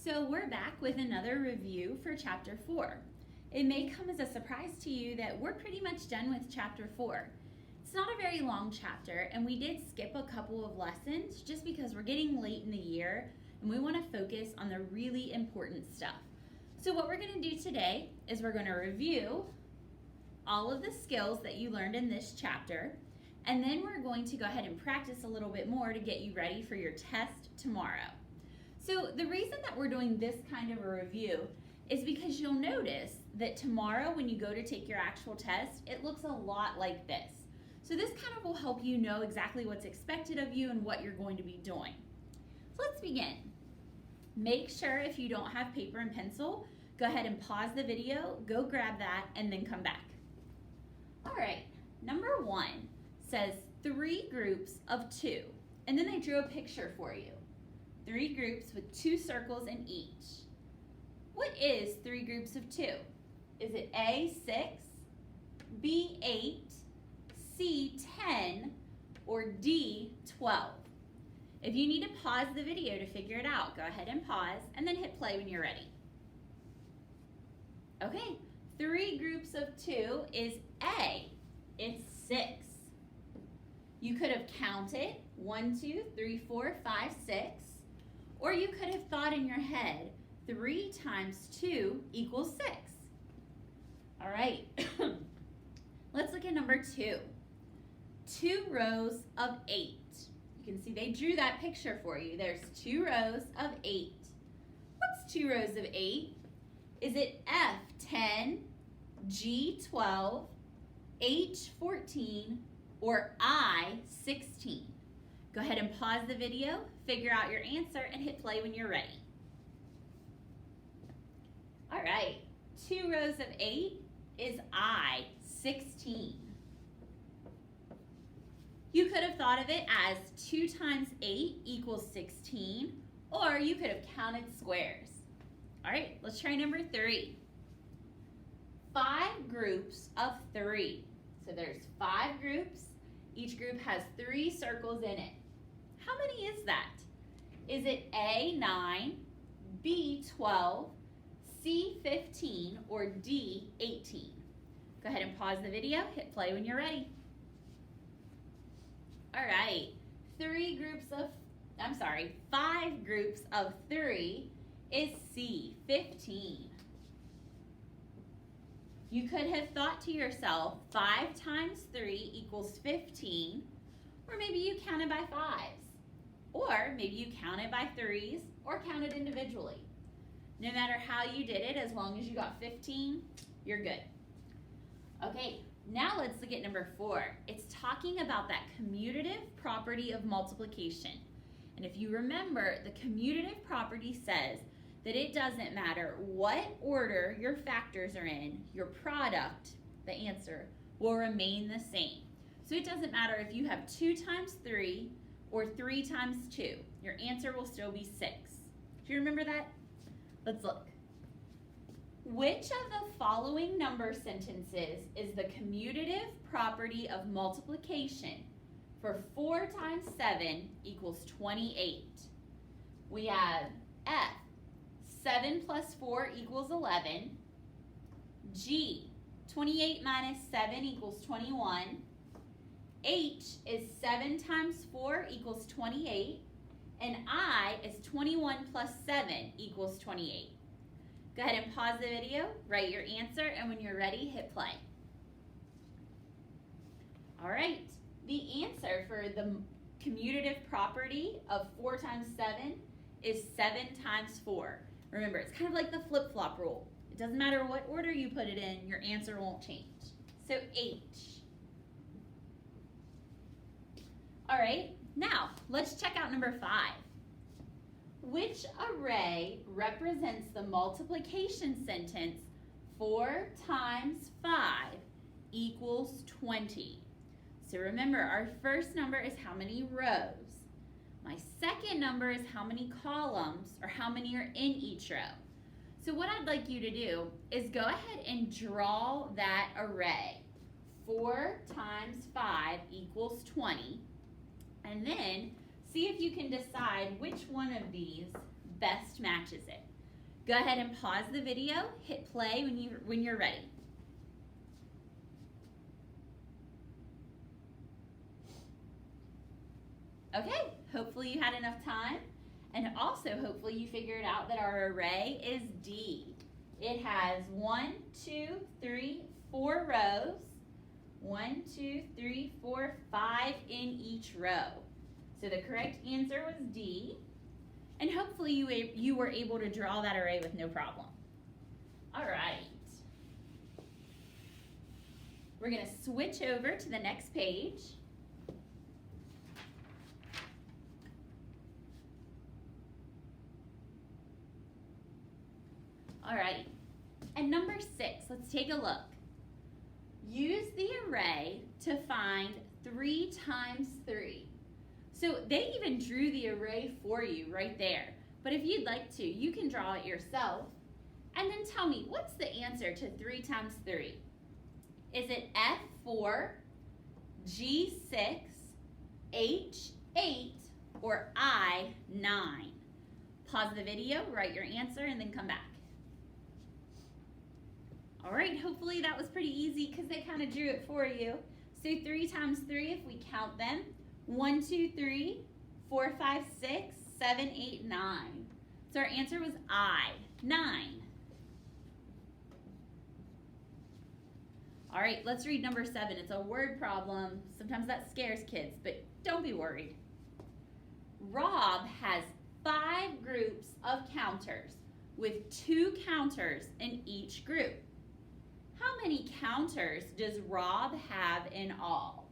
So we're back with another review for Chapter 4. It may come as a surprise to you that we're pretty much done with Chapter 4. It's not a very long chapter, and we did skip a couple of lessons just because we're getting late in the year and we want to focus on the really important stuff. So what we're going to do today is we're going to review all of the skills that you learned in this chapter, and then we're going to go ahead and practice a little bit more to get you ready for your test tomorrow. So the reason that we're doing this kind of a review is because you'll notice that tomorrow when you go to take your actual test, it looks a lot like this. So this kind of will help you know exactly what's expected of you and what you're going to be doing. So let's begin. Make sure if you don't have paper and pencil, go ahead and pause the video, go grab that, and then come back. All right, number 1 says 3 groups of 2, and then they drew a picture for you. 3 groups with 2 circles in each. What is 3 groups of 2? Is it A, 6, B, 8, C, 10, or D, 12? If you need to pause the video to figure it out, go ahead and pause and then hit play when you're ready. Okay, 3 groups of 2 is A. It's 6. You could have counted 1, 2, 3, 4, 5, 6. Or you could have thought in your head, 3 times 2 equals 6. All right, let's look at number 2. 2 rows of 8. You can see they drew that picture for you. There's 2 rows of 8. What's 2 rows of 8? Is it F10, G12, H14, or I16? Go ahead and pause the video, figure out your answer, and hit play when you're ready. All right, 2 rows of 8 is I16. You could have thought of it as 2 times 8 equals 16, or you could have counted squares. All right, let's try number 3. 5 groups of 3. So there's 5 groups. Each group has 3 circles in it. How many is that? Is it A, 9, B, 12, C, 15, or D, 18? Go ahead and pause the video, hit play when you're ready. All right, 5 groups of 3 is C, 15. You could have thought to yourself, 5 times 3 equals 15, or maybe you counted by 5s, or maybe you counted by 3s, or counted individually. No matter how you did it, as long as you got 15, you're good. Okay, now let's look at number 4. It's talking about that commutative property of multiplication. And if you remember, the commutative property says that it doesn't matter what order your factors are in, your product, the answer, will remain the same. So it doesn't matter if you have 2 times 3 or 3 times 2. Your answer will still be 6. Do you remember that? Let's look. Which of the following number sentences is the commutative property of multiplication for 4 times 7 equals 28? We have F, 7 plus 4 equals 11. G, 28 minus 7 equals 21. H is 7 times 4 equals 28. And I is 21 plus 7 equals 28. Go ahead and pause the video, write your answer, and when you're ready, hit play. All right, the answer for the commutative property of 4 times 7 is 7 times 4. Remember, it's kind of like the flip-flop rule. It doesn't matter what order you put it in, your answer won't change. So H. All right, now let's check out number 5. Which array represents the multiplication sentence 4 times 5 equals 20? So remember, our first number is how many rows. My second number is how many columns, or how many are in each row. So what I'd like you to do is go ahead and draw that array. 4 times 5 equals 20. And then see if you can decide which one of these best matches it. Go ahead and pause the video, hit play when you're ready. Okay, hopefully you had enough time, and also hopefully you figured out that our array is D. It has 1, 2, 3, 4 rows. 1, 2, 3, 4, 5 in each row. So the correct answer was D. And hopefully you were able to draw that array with no problem. All right. We're going to switch over to the next page. All right. And number 6, let's take a look. Use the array to find 3 times 3. So they even drew the array for you right there. But if you'd like to, you can draw it yourself. And then tell me, what's the answer to 3 times 3? Is it F4, G6, H8, or I9? Pause the video, write your answer, and then come back. All right, hopefully that was pretty easy because they kind of drew it for you. So 3 times 3, if we count them, 1, 2, 3, 4, 5, 6, 7, 8, 9. So our answer was I, 9. All right, let's read number 7. It's a word problem. Sometimes that scares kids, but don't be worried. Rob has 5 groups of counters with 2 counters in each group. How many counters does Rob have in all?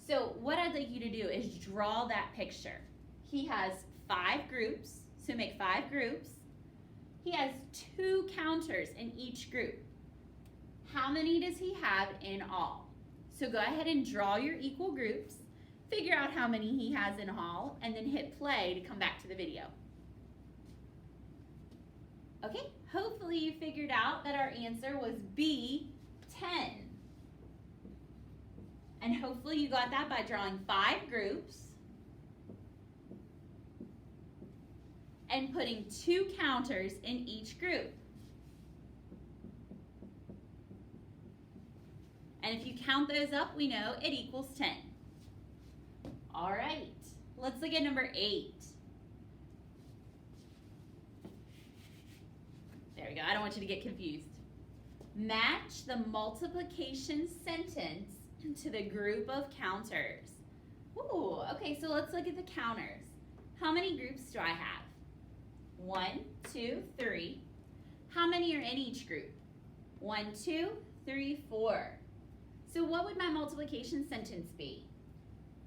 So what I'd like you to do is draw that picture. He has 5 groups, so make 5 groups. He has 2 counters in each group. How many does he have in all? So go ahead and draw your equal groups, figure out how many he has in all, and then hit play to come back to the video. Okay, hopefully you figured out that our answer was B, 10. And hopefully you got that by drawing 5 groups and putting 2 counters in each group. And if you count those up, we know it equals 10. All right, let's look at number 8. There we go, I don't want you to get confused. Match the multiplication sentence to the group of counters. Ooh, okay, so let's look at the counters. How many groups do I have? 1, 2, 3. How many are in each group? 1, 2, 3, 4. So what would my multiplication sentence be?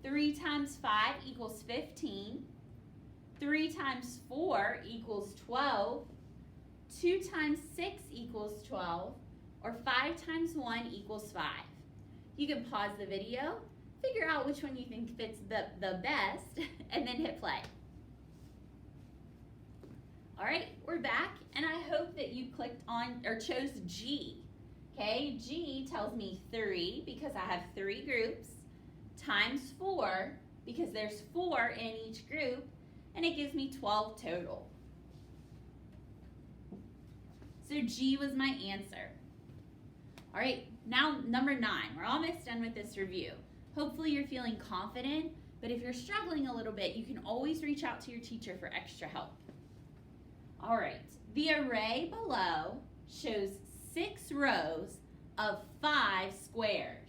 3 times 5 equals 15. 3 times 4 equals 12. 2 times 6 equals 12. Or 5 times 1 equals 5. You can pause the video, figure out which one you think fits the best, and then hit play. All right, we're back, and I hope that you clicked on or chose G. Okay, G tells me 3 because I have 3 groups, times 4 because there's 4 in each group, and it gives me 12 total. So G was my answer. All right, now number 9. We're almost done with this review. Hopefully you're feeling confident, but if you're struggling a little bit, you can always reach out to your teacher for extra help. All right, the array below shows 6 rows of 5 squares.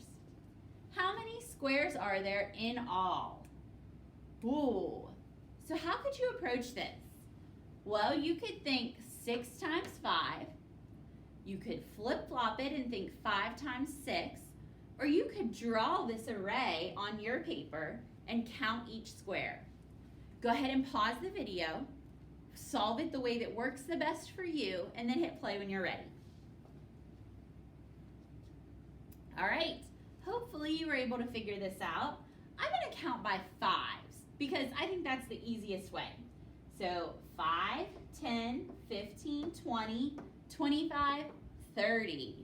How many squares are there in all? Ooh, so how could you approach this? Well, you could think 6 times 5. You could flip-flop it and think 5 times 6. Or you could draw this array on your paper and count each square. Go ahead and pause the video, solve it the way that works the best for you, and then hit play when you're ready. All right, hopefully you were able to figure this out. I'm gonna count by 5s because I think that's the easiest way. So 5, 10, 15, 20, 25, 30.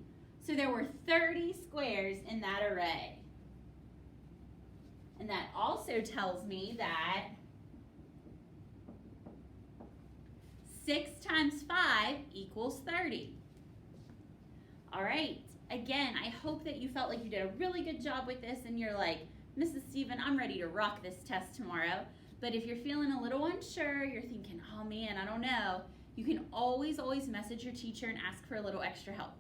So there were 30 squares in that array. And that also tells me that 6 times 5 equals 30. All right, again, I hope that you felt like you did a really good job with this and you're like, Mrs. Stephen, I'm ready to rock this test tomorrow. But if you're feeling a little unsure, you're thinking, oh man, I don't know, you can always message your teacher and ask for a little extra help.